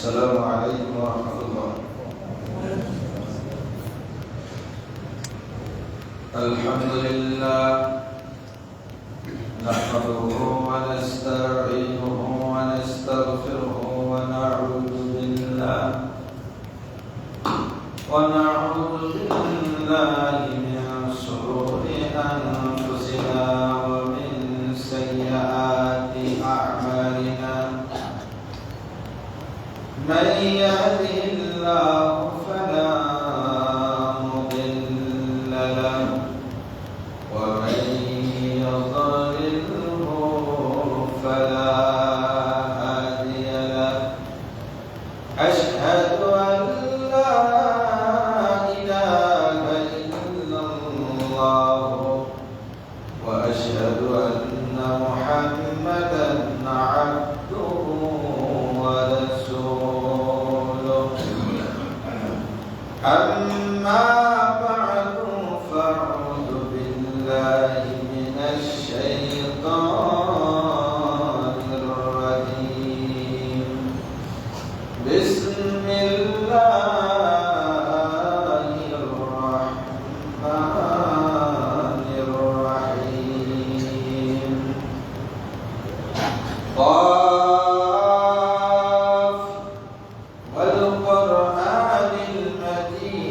السلام عليكم ورحمة الله. الحمد لله نحمده ونستعينه ونستغفره ونعوذ بالله من شرور أنفسنا ومن سيئات أعمالنا. من يهده الله فلا مضل له ومن يضلله فلا هادي له. أشهد أن لا إله إلا الله وأشهد أن محمدا عبده ورسوله. أما بعد فأعوذ بالله من الشيطان الرجيم. بسم الله الرحمن الرحيم. قاف والقرآن المجيد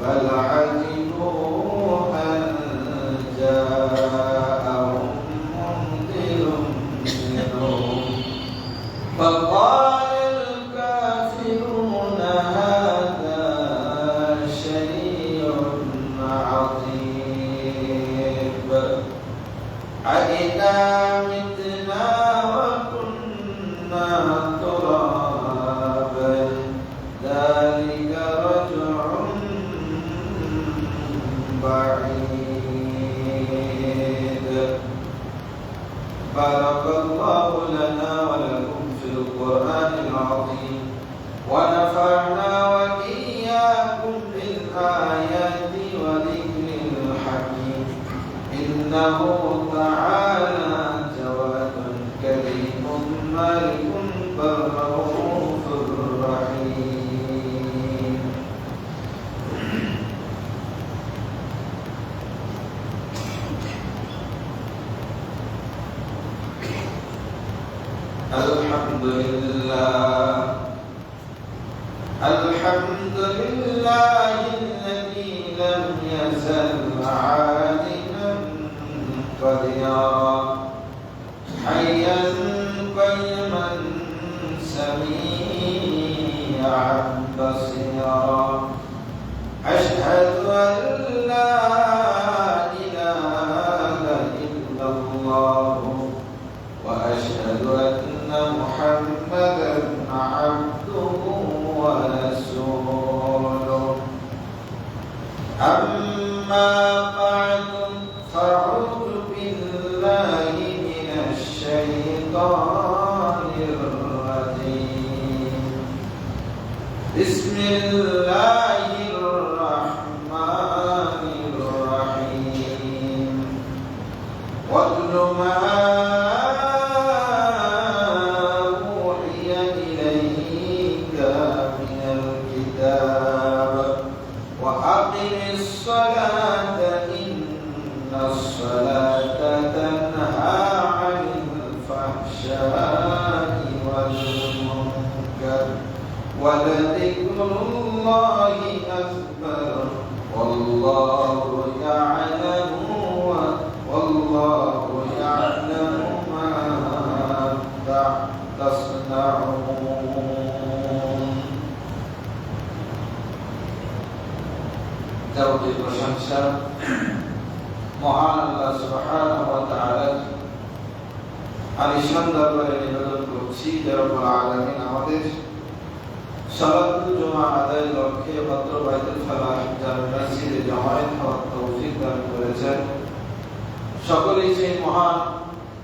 بل عجبوا أن جاءهم منذر منهم فقال الكافرون هذا شيء عظيم. أإذا متنا وكنا ترابا ذلك رجع بعيد. بارك الله لنا ولكم في القرآن العظيم ونفعنا وإياكم بالآيات وذكر الحكيم. إنه تعالى جواد كريم مالك بر رؤوف رحيم. الحمد لله الذي لم يزل عالما قديرا حيا قيما سميعا بصيرا. أشهد أن لا إله إلا الله وأشهد أن محمدا عبده ورسوله. أما بعد فأعوذ بالله من الشيطان الرجيم. بسم الله الرحمن الرحيم. واتل ما أوحي إليك من الكتاب وأقم الصلاة إن الصلاة تنهى عن الفحشاء والمنكر ولذكر الله أكبر والله يعلم ما تصنعون. যাবতীয় প্রশংসা মহান আল্লাহ সুবহানাহু ওয়া তাআলার। আমি সন্ধ্যাবেলায় নিবেদন করছি যে রব্বুল আলামিন আমাদের সালাতুল জুমা আদায়ের লক্ষ্যে মাত্র বাইতুল ফালাহ জামে মসজিদে জমায়েত হওয়ার তৌফিক দান করেছেন। সকলেই সেই মহান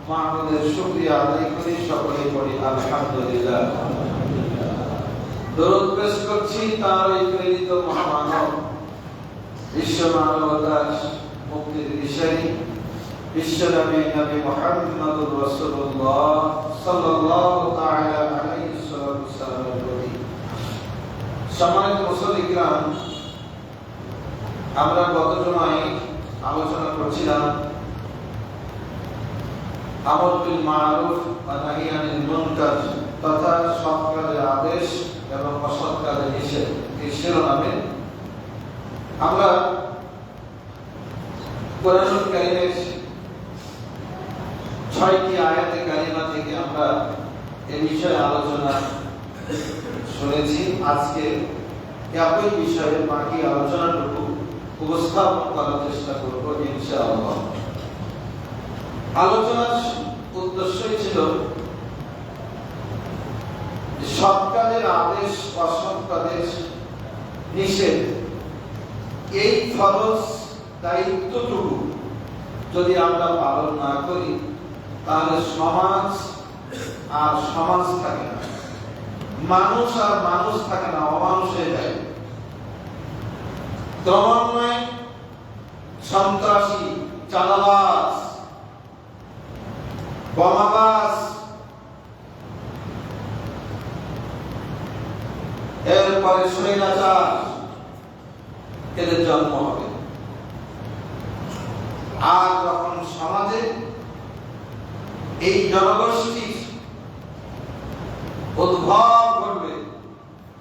মাহবুবের শুকরিয়া আদায় করি, সকলেই পড়ি আলহামদুলিল্লাহ। দরুদ পেশ করছি তার এই প্রেরিত মহামানব বিশ্ব মানবতার মুক্তির দিশারি বিশ্বনবী নবী মুহাম্মদুর রাসূলুল্লাহ আমরা গত জমায় আলোচনা করছিলাম আমর বিল মারুফ ওয়া নাহি আনিল মুনকার তথা সৎ কাজের আদেশ এবং অসৎ কাজের নিষেধ এই শিরোনামে আমরা কোরআনুল কারীমের 6টি আয়াতে কারিমা থেকে আমরা এই বিষয়ে আলোচনা শুনেছি। আজকে একই বিষয়ে বাকি আলোচনাটুকু উপস্থাপন করার চেষ্টা করব ইনশাআল্লাহ। আলোচনার উদ্দেশ্যই ছিল সৎ কাজের আদেশ অসৎ কাজের নিষেধ, এই ফরজ দায়িত্বটুকু যদি আমরা পালন না করি তাহলে সমাজ আর সমাজ থাকে না, মানুষ আর মানুষ থাকে না, অমানুষ হয়ে যায়। ক্রমান্বয়ে সন্ত্রাসী, চাঁদাবাজ, বোমাবাজ, এরপরে স্বৈরাচার, এদের জন্ম হবে। আর যখন সমাজে এই জনগোষ্ঠীর উদ্ভব ঘটবে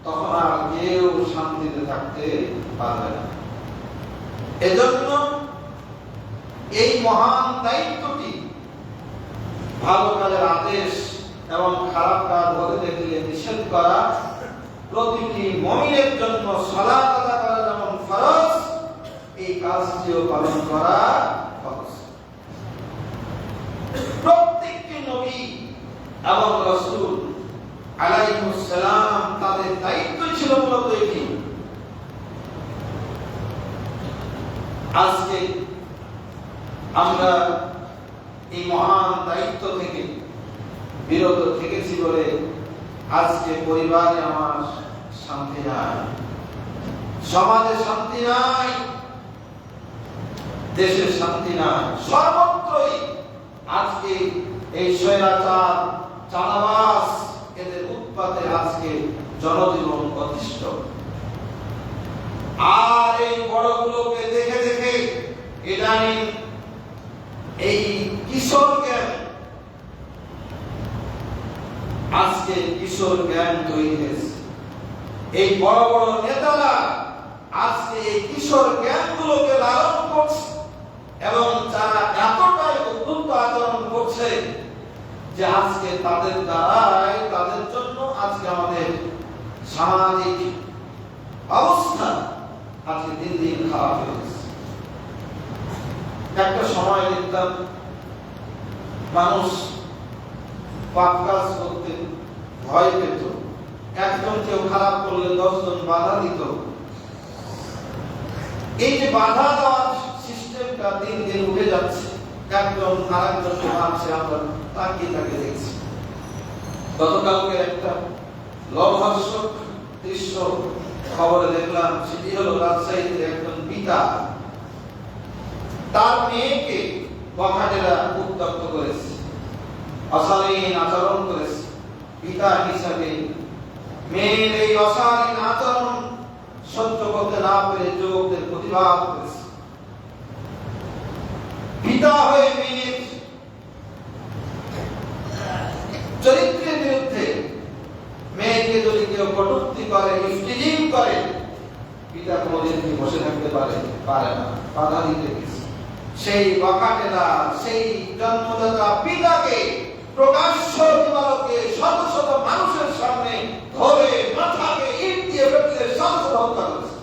তখন আর কেউ শান্তিতে থাকতে পারবে না। এজন্য এই মহান দায়িত্বটি ভালো কাজের আদেশ এবং খারাপ কাজ হতে দেখলে নিষেধ করা প্রতিটি মুমিনের জন্য সালাত আদায় করা যেমন ফরজ, এই কাজটিও পালন করা ফরজ। প্রত্যেকটি নবী এবং রাসূল আলাইহিস সালাম তাদের দায়িত্ব ছিল মূলত এটি। আজকে আমরা এই মহান দায়িত্ব থেকে বিরত থেকেছি বলে আজকে পরিবারে আমার শান্তি নাই, সমাজে শান্তি নাই, দেশে শান্তি নাই, সর্বত্রই আজকে এই স্বৈরাচার, চাঁদাবাজ, এদের উৎপাতে আজকে জনজীবন অতিষ্ঠ। আর এই বড়গুলোকে দেখে দেখে ইদানিং এই কিশোর জ্ঞান, আজকে কিশোর জ্ঞান তৈরি হয়েছে। এই বড় বড় নেতারা আজকে এই কিশোর জ্ঞানগুলোকে লালন করছে এবং যারা এতটাই উদ্ধত আচরণ করছে যে আজকে তাদের দ্বারাই, তাদের জন্য আজকে আমাদের সামাজিক অবস্থা আজকে দিন দিন খারাপ হয়ে গেছে। একটা সময় দেখতাম মানুষ পাপ কাজ করতে ভয় পেত, একজন কেউ খারাপ করলে 10 জন বাধা দিত। এই যে বাধা দেওয়ার সিস্টেমটা দিন দিন উঠে যাচ্ছে, একজন আরেকজনকে মারছে, আমরা তাকিয়ে তাকিয়ে দেখছি। গতকালকে একটা লোমহর্ষক দৃশ্য খবরে দেখলাম, সেটি হলো রাজশাহীতে একজন পিতা তার মেয়েকে বখাটেরা উত্ত্যক্ত করেছে, অশালীন আচরণ করেছে। পিতা হিসাবে মেয়ের এই অশালীন আচরণ সহ্য করতে না পেরে যুবকদের প্রতিবাদ করেছে। পিতা হয়ে মেয়ের চরিত্রের বিরুদ্ধে, মেয়েকে যদি কেউ কটূক্তি করে, ইফতিজিং করে, পিতা কোনদিন কি বসে থাকতে পারে না, বাধা দিতে গেছে। সেই বখাটেরা সেই জন্মদাতা পিতাকে প্রকাশ্য দিবালোকে শত শত মানুষের সামনে ধরে মাথাকে ইট দিয়ে ফেলে শত শত হত্যা করেছে।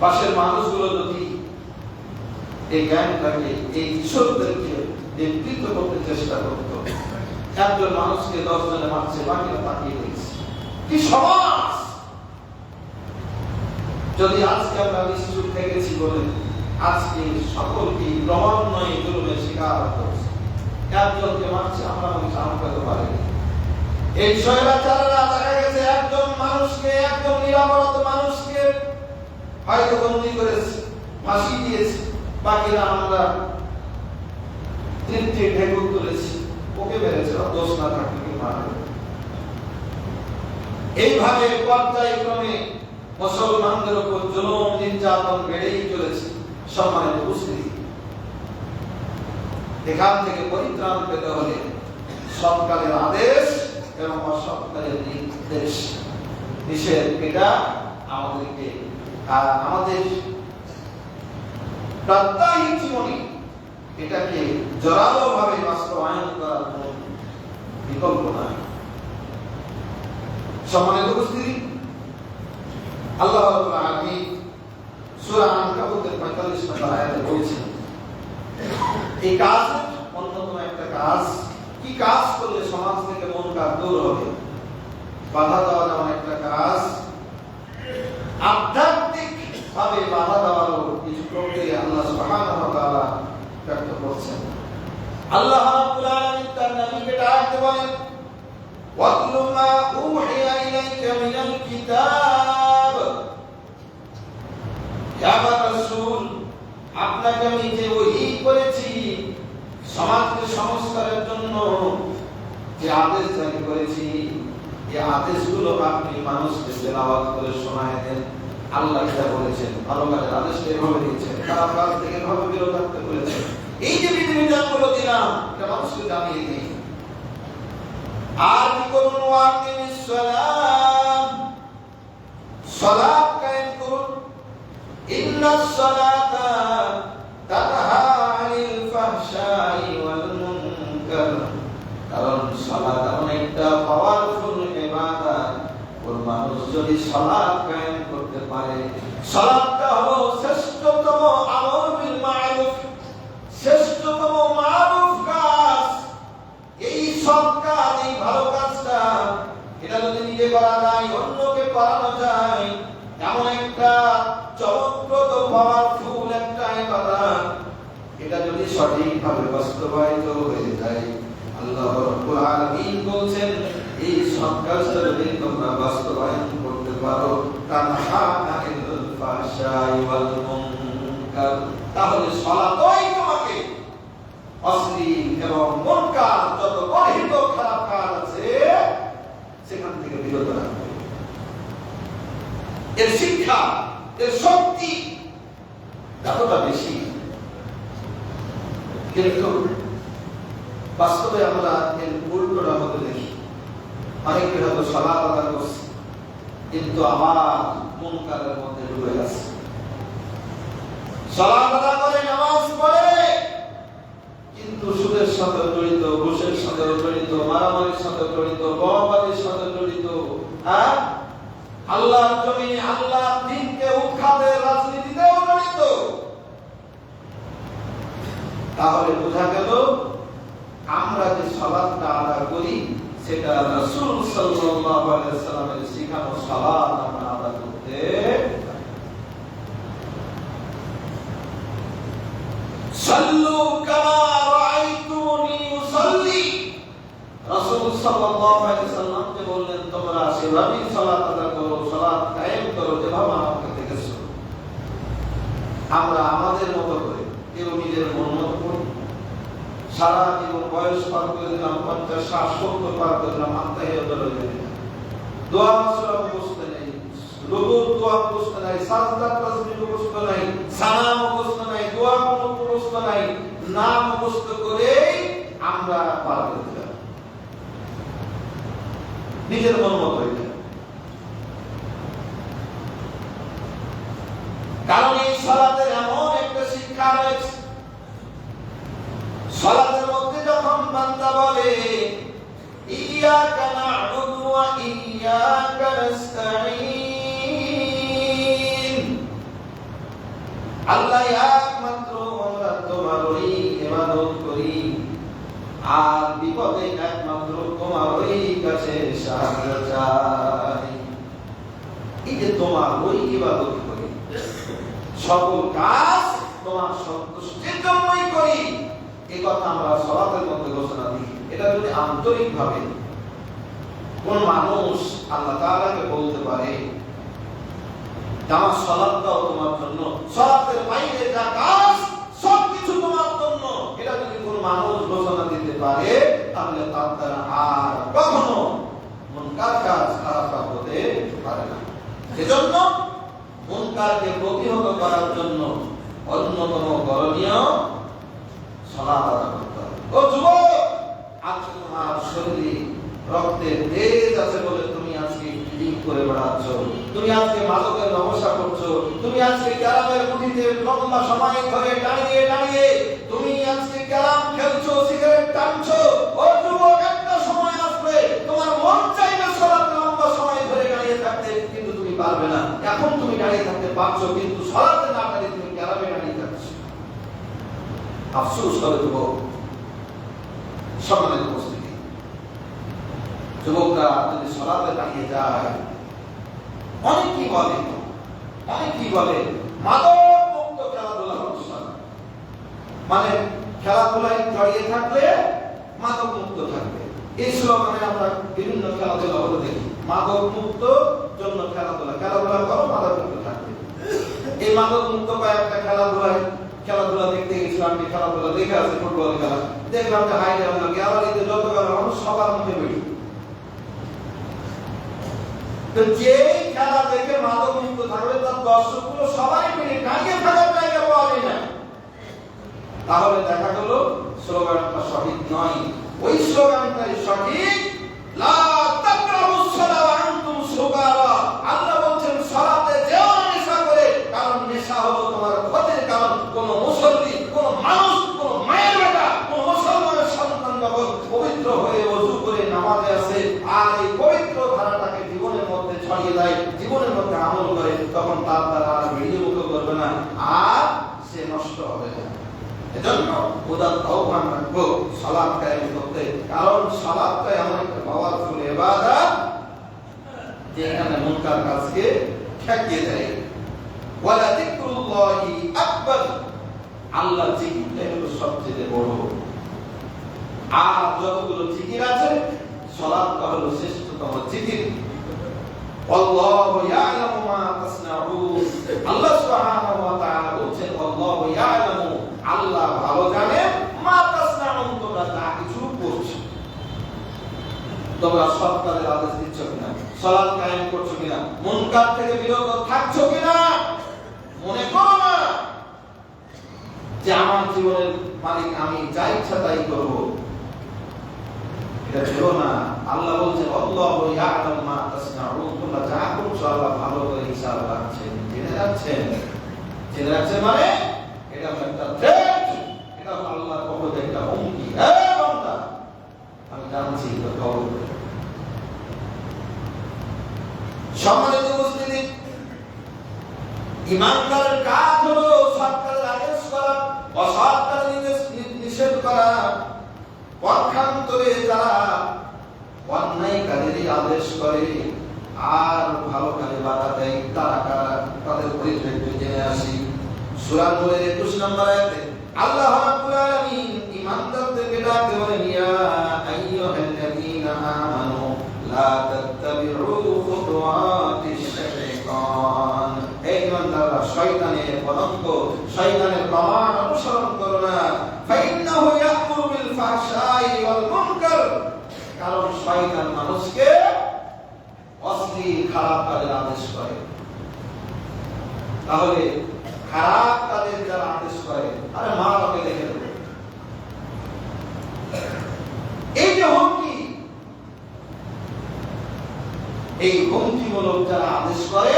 পাশের মানুষগুলো যদি এই জ্ঞানটাকে, এই কিশোরদেরকে নেতৃত্ব করতে চেষ্টা করত, একজন মানুষকে 10 জনে মারছে, বাকিরা তাকিয়ে দেখছে। কি সমাজ! যদি আজকে আমরা নিশ্চুপ থেকেছি বলে আজকে সকলকে ক্রমান্বয়ে জুলুমের শিকার করছে, একজনকে মারছে, আমরা সামলাতে পারি। এই স্বৈরাচাররা দেখা গেছে একজন মানুষকে, একজন নিরাপরাধ মানুষকে হয়তো বন্দী করেছে, ফাঁসি দিয়েছে, বাকিরা আমরা তৃপ্তি ঢেকুর তুলেছি। ওকে মেরেছে, দোষ না থাকলে কি মারবে? এইভাবে পর্যায়ক্রমে মুসলমানদের উপর জুলুম নির্যাতন বেড়েই চলেছে। সম্মানিত উপস্থিতি, এখান থেকে পরিত্রাণ পেতে হলে সরকারের আদেশ এবং অসরকারের নির্দেশ নিষেধ, এটা আমাদেরকে আমাদের প্রাত্যহিক জীবনে এটাকে জোরালো ভাবে বাস্তবায়ন করার কোনো বিকল্প নাই। সম্মানিত উপস্থিতি, আল্লাহ রাব্বুল আলামিন সূরা আনকাবুতের 45 নম্বর আয়াতে বলেছেন, এই কাজ অন্যতম একটা কাজ, কি কাজ করলে সমাজ থেকে মুনকার দূর হবে? বাধা দেওয়া যেমন একটা কাজ, আধ্যাত্মিক ভাবে বাধা দেওয়ারও কিছু প্রক্রিয়া আল্লাহ সুবহানাহু ওয়া তাআলা ব্যক্ত করছেন। আল্লাহ রাব্বুল আলামিন তার নবীকে ডাকতে বলেন, ওয়াতলু মা উহিয়া ইলাইকা মিনাল কিতাব। ইয়া রাসূল, আপনাকে আমি যে ওহী করেছি, সমাজকে সংস্কারের জন্য যে আদেশ জারি করেছি, এই আদেশগুলো আপনি মানুষকে তেলাওয়াত করে শোনায় দেন। আল্লাহ যা বলেছেন, ভালো কাজের আদেশ এভাবে দিয়েছেন, খারাপ কাজ থেকে এভাবে বিরত থাকতে বলেছেন। এই যে বিধিবিধানগুলো দিলাম, এটা মানুষকে জানিয়ে দিন। আর কি করুন? ওয়াকিমিস সালাত, সালাত কায়েম করুন। ইন্নাস সালাতা তানহা আনিল ফাহশাই ওয়াল মুনকার। কারণ সালাত এমন একটা পাওয়ারফুল ইবাদত, ওর মানুষ যদি সালাত কায়েম করতে পারে, সালাতটা হলো শ্রেষ্ঠতম আমর বিল মারুফ, শ্রেষ্ঠতম মারুফ কাজ। এই সৎ কাজ, এই ভালো কাজটা, এটা যদি নিজে করা যায়, অন্যকে করানো যায়, এমন একটা চমৎপ্রদ পাওয়ারফুল একটা ইবাদত, এটা যদি সঠিকভাবে বাস্তবায়িত হয়ে যায়, আল্লাহ রাব্বুল আলামিন বলছেন, এই সৎ কাজটা যদি তোমরা বাস্তবায়ন করতে পারো, তানহা আনিল ফাহশাই ওয়াল মুনকার, তাহলে সালাতই তোমাকে অশ্লীল এবং মুনকার যত গর্হিত খারাপ কাজ আছে সেখান থেকে বিরত রাখবে। এর শিক্ষা, এর শক্তি কতটা বেশি, কিন্তু বাস্তবে আমরা এর উল্টোটা হতে দেখি। অনেকে হয়তো সালাত আদায় করছে, কিন্তু আবার মুনকারের মধ্যে ডুবে গেছে। সালাত আদায় করে, নামাজ পড়ে, কিন্তু সুদের সাথে জড়িত, ঘুষের সাথে জড়িত, মারামারির সাথে জড়িত, বোমাবাজির সাথে জড়িত, আল্লাহর জমিনে আল্লাহর দ্বীনকে উৎখাতের রাজনীতিতেও জড়িত। তাহলে বোঝা গেল আমরা যে সালাতটা আদায় করি, সেটা রাসূল সাল্লাল্লাহু আলাইহি ওয়াসাল্লামের শিখানো সালাত আমরা আদায় করতে। সাল্লু কামা রাআইতুনি উসাল্লি, রাসূল সাল্লাল্লাহু আলাইহি ওয়াসাল্লাম যে বললেন, তোমরা সেভাবেই সালাত আদায় করো, সালাত কায়েম করো যেভাবে আমাকে দেখেছো। আমরা আমাদের মতো করে, কেউ নিজের মন মতো করি, সারা জীবন বয়স পার করে দিলাম, 50, 60, 70 পার করে দিলাম, আত্মাহিয়াতুল দোয়া মাসুরা মুখস্থ নেই, রুকুর দোয়া মুখস্থ নাই, সাজদা তাসবিহ মুখস্থ নাই, সালাম মুখস্থ নাই, দোয়া মুখস্থ নাই, নাম মুখস্থ করে আমরা পার করে দিলাম নিজের মন মতো। কারণ এই সালাতের এমন একটা শিক্ষা রয়েছে, সালাতের মধ্যে যখন বান্দা বলে ইয়াকা না'বুদু ওয়া ইয়াকা নাস্তাঈন, আল্লাহ একমাত্র আমরা তোমারই ইবাদত করি, আর বিপদে একমাত্র তোমারই কাছে সাহায্য চাই। এই যে তোমারই ইবাদত করি, সকল কাজ তোমার সন্তুষ্টির জন্যই করি, এই কথা আমরা সালাতের মধ্যে ঘোষণা দিই। এটা যদি আন্তরিক ভাবে কোন মানুষ আল্লাহ তাআলাকে বলতে পারে, আমার সালাতটাও তোমার জন্য, সালাতের বাইরে যা কাজ সবকিছু তোমার জন্য, এটা যদি কোন মানুষ ঘোষণা দিতে পারে, থাকলে তার দ্বারা আর কখনো মুনকার কাজ খারাপ কাজ হতে পারে না। সেজন্য মুনকারকে প্রতিহত করার জন্য অন্যতম করণীয় সালাত আদায় করতে হবে। ও যুবক, আজকে তোমার শরীরে রক্তের তেজ আছে বলে তুমি আজকে ফিলিং করে বেড়াচ্ছ, তুমি আজকে মাদকের নমস্কার করছো, তুমি আজকে ক্যারামের মুঠিতে লম্বা সময় ধরে দাঁড়িয়ে দাঁড়িয়ে তুমি আজকে ক্যারাম খেলছো, সিগারেট টানছো। ও যুবক, একটা সময় আসবে তোমার মন চাইবে সালাতে লম্বা সময় ধরে দাঁড়িয়ে থাকতে, কিন্তু তুমি পারবে না। এখন তুমি দাঁড়িয়ে থাকতে পারছো, কিন্তু সালাতে না দাঁড়িয়ে তুমি ক্যারামে দাঁড়িয়ে থাকছো। আফসোস করে যুবক। সম্মানিত উপস্থিতি, যুবকরা যদি সালাতে দাঁড়িয়ে যায়, অনেকেই বলে মাদক মুক্ত খেলাধুলা অনুষ্ঠান, মানে খেলাধুলায় জড়িয়ে থাকলে মাদক মুক্ত থাকবে। এই স্লোগানে আমরা বিভিন্ন খেলাধুলা হতে দেখি, মাদক মুক্ত জন্য খেলাধুলা করো, মাদক মুক্ত থাকবে। এই মাদক মুক্ত কয়েকটা খেলাধুলা দেখতে গেছিলাম, খেলাধুলা দেখে আছে ফুটবল খেলা, দেখলাম যে হাই লেভেল গ্যালারিতে যতগুলো মানুষ সবার মধ্যে বেশি। তো যে খেলা দেখে মাদক মুক্ত থাকবে তার দর্শকগুলো সবাই মিলে দাঁড়িয়ে থাকার জায়গা পাওয়া যায় না, তাহলে দেখা গেল স্লোগানটা সঠিক নয়। ওই স্লোগানটাই সঠিক, লা তাকরাবুস সালাত ওয়া আনতুম সুকারা। আল্লাহ বলেন সালাতে যেও না নেশা করে, কারণ নেশা হলো তোমার ক্ষতির কারণ। কোন মুসল্লি, কোন মানুষ, কোন মায়ের বেটা, কোন মুসলমানের সন্তান যখন পবিত্র হয়ে ওযু করে নামাজে আসে আর এই পবিত্র ধারাটাকে জীবনের মধ্যে ছড়িয়ে দেয়, জীবনের মধ্যে আমল করে, তখন তার দ্বারা আর বিড়িমুক্ত করবে না, আর সে নষ্ট হবে না। এজন্য উদাত্ত আহ্বান রাখবো সালাত কায়েম করতে, কারণ সালাতটা এমন একটা পাওয়ারফুল ইবাদত যেখানে মুনকার কাজকে ঠেকিয়ে দেয়। ওয়ালা যিকরুল্লাহি আকবার, আল্লাহ জিকিরটাই হলো সবচেয়ে বড়। আর যতগুলো জিকির আছে সালাতটা হলো শ্রেষ্ঠতম জিকির। আল্লাহু ইয়ালামু মা তাসনাউন, আল্লাহ সুবহানাহু ওয়া তাআলা বলেন আল্লাহু ইয়ালামু, আল্লাহ ভালো জানে, মা তাসনাউন, তোমরা যা কিছু করছো। তোমরা সৎ কাজের আদেশ দিচ্ছ কিনা, সালাত কায়েম করছো কিনা, মুনকার থেকে বিরত থাকছো কিনা। মনে করো না যে আমার জীবনের মালিক আমি, যা ইচ্ছা তাই করব, এটা ভেবো না। আল্লাহ বলছেন আল্লাহু ইয়ালামু মা তাসনাউন, তোমরা যা করছো আল্লাহ ভালো করে হিসাব রাখছেন, জেনে রাখছেন মানে এটা একটা থ্রেট, এটা আল্লাহর পক্ষ থেকে একটা হুমকি। এই বান্দা, আমি জানছি তো খবর। সম্মানিত উপস্থিতি, ঈমানদারের কাজ হলো সৎ কাজের আদেশ করা, অসৎ কাজের নিষেধ করা। পক্ষান্তরে যারা অন্যায় কাজেরই আদেশ করে আর ভালো কাজে বাধা দেয়, তারা কারা, তাদের পরিচয় জেনে আসি। সূরা নূরের 21 নম্বর আয়াতে আল্লাহ রাব্বুল আলামিন ঈমানদারদেরকে ডাকতে বলেন, ইয়া আইয়ুহাল্লাযীনা আমানু লা তাত্তাবিউ খুতুওয়াতিশ শাইতান। এই ঈমানদাররা শয়তানের পদঙ্ক, শয়তানের প্রমাণ অনুসরণ করো না। ফাইন্নাহু ইয়া'মুরু বিল ফাহশাই ওয়াল মুনকার, কারণ শয়তান মানুষকে অশ্লীল খারাপ কাজের আদেশ করে। তাহলে খারাপ কাজের যারা আদেশ করে, আরে মা বাবাকে দেখে দেবে। এই যে হুমকি, এই হুমকিমূলক যারা আদেশ করে,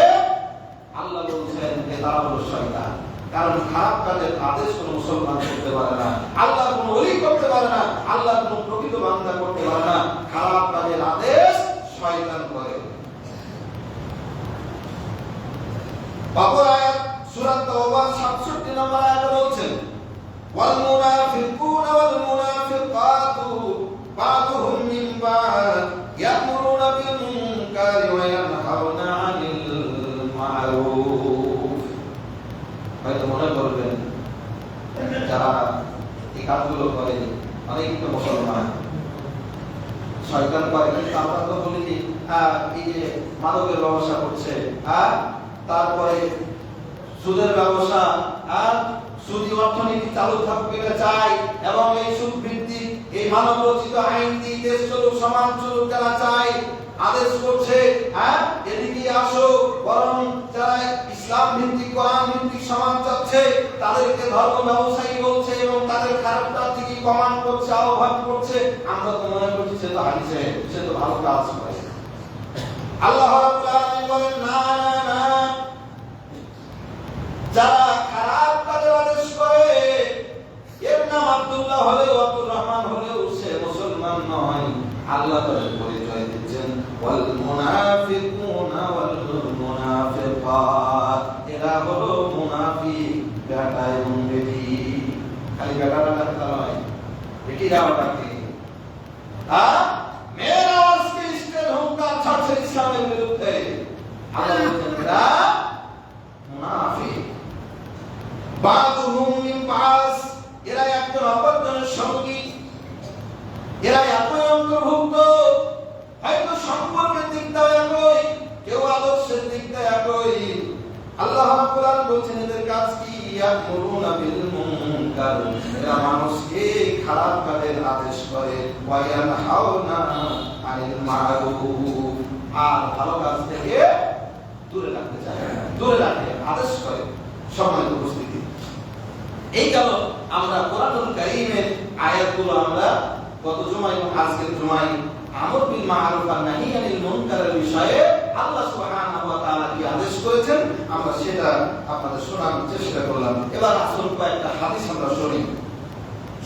আল্লাহ বলছেন যে তারা হলো শয়তান। কারণ খারাপ কাজের আদেশ কোনো মুসলমান করতে পারে না, আল্লাহ কোনো ওলি করতে পারে না, আল্লাহ কোনো প্রকৃত বান্দা করতে পারে না। খারাপ কাজের আদেশ শয়তান করে। অপর আয়াত সূরা তাওবার 67 নম্বর আয়াতে বলছেন, ওয়াল মুনাফিকুনা ওয়াল মুনাফিকাতু বা'দুহুম মিন বা'দ ইয়া'মুরুনা বিল মুনকারি ওয়া ইয়ানহাউনা 'আনিল মা'রুফ। হয়তো মনে করবেন যারা এই কাজগুলো করে অনেক তো মুসলমান, শয়তান করে, কিন্তু আমরা তো বলি যে এই যে মাদকের ব্যবসা করছে, তারপরে সুদের ব্যবসা, সুদী অর্থনীতি চালু থাকবে এটা চাই, এবং এই সুদ ভিত্তিক এই মানব রচিত আইন দিয়ে দেশ চলুক, সমাজ চলুক, যারা চায় আদেশ করছে, হ্যাঁ এদিকে আসো, বরং যারা ইসলাম ভিত্তিক কোরআন ভিত্তিক সমাজ চাচ্ছে তাদেরকে ধর্ম ব্যবসায়ী বলছে এবং তাদের খারাপটার দিকে কমান্ড করছে, আহ্বান করছে। আমরা তো মনে করছি সে তো হারিয়েছে, সে তো ভালো কাজ করে। আল্লাহ রাব্বুল আলামিন বলেন না না না, যারা খারাপ কাজের আদেশ করে এর নাম আব্দুল্লাহ হলেও আব্দুর রহমান হলেও সে মুসলমান নয়। আল্লাহ তাআলা পরিচয় দিচ্ছেন ওয়াল মুনাফিকুনা ওয়াল মুনাফিকাত, এরা হলো মুনাফিক বেটা এবং বেটি। খালি বেটারা না নয়, বেটিরাও ডাকে। হ্যাঁ মেয়েরা আজকে ইসলামের হুঙ্কার ছাড়ছে ইসলামের বিরুদ্ধে। আল্লাহ বলেন এরা মুনাফিক। বাদুহুম মিন বাস, এরা একজন অপরজনের সঙ্গী, এরা একই অন্তর্ভুক্ত। হয়তো সম্পর্কের দিকটা একই, কেউ আদর্শের দিকটা একই। আল্লাহ রাব্বুল আলামিন বলছেন এদের কাজ কি? ইয়ামুরুনা বিল মুনকার, এরা মানুষকে খারাপ কাজের আদেশ করে, ওয়া ইয়ানহাউনা আনিল মারুফ, আর ভালো কাজ থেকে দূরে রাখতে চায়, দূরে রাখে, আদেশ করে। সম্মানিত উপস্থিতি, এই কারণে আমরা কোরআনুল কারীমের আয়াতগুলো আমরা গত জুমায় এবং আজকের জুমায় আমর বিল মারুফ আর নাহি আনিল মুনকারের বিষয়ে আল্লাহ সুবহানাহু ওয়া তাআলা কি আদেশ করেছেন আমরা সেটা আপনাদের শোনানোর চেষ্টা করলাম। এবার আসল কয়েকটা হাদিস আমরা শুনি।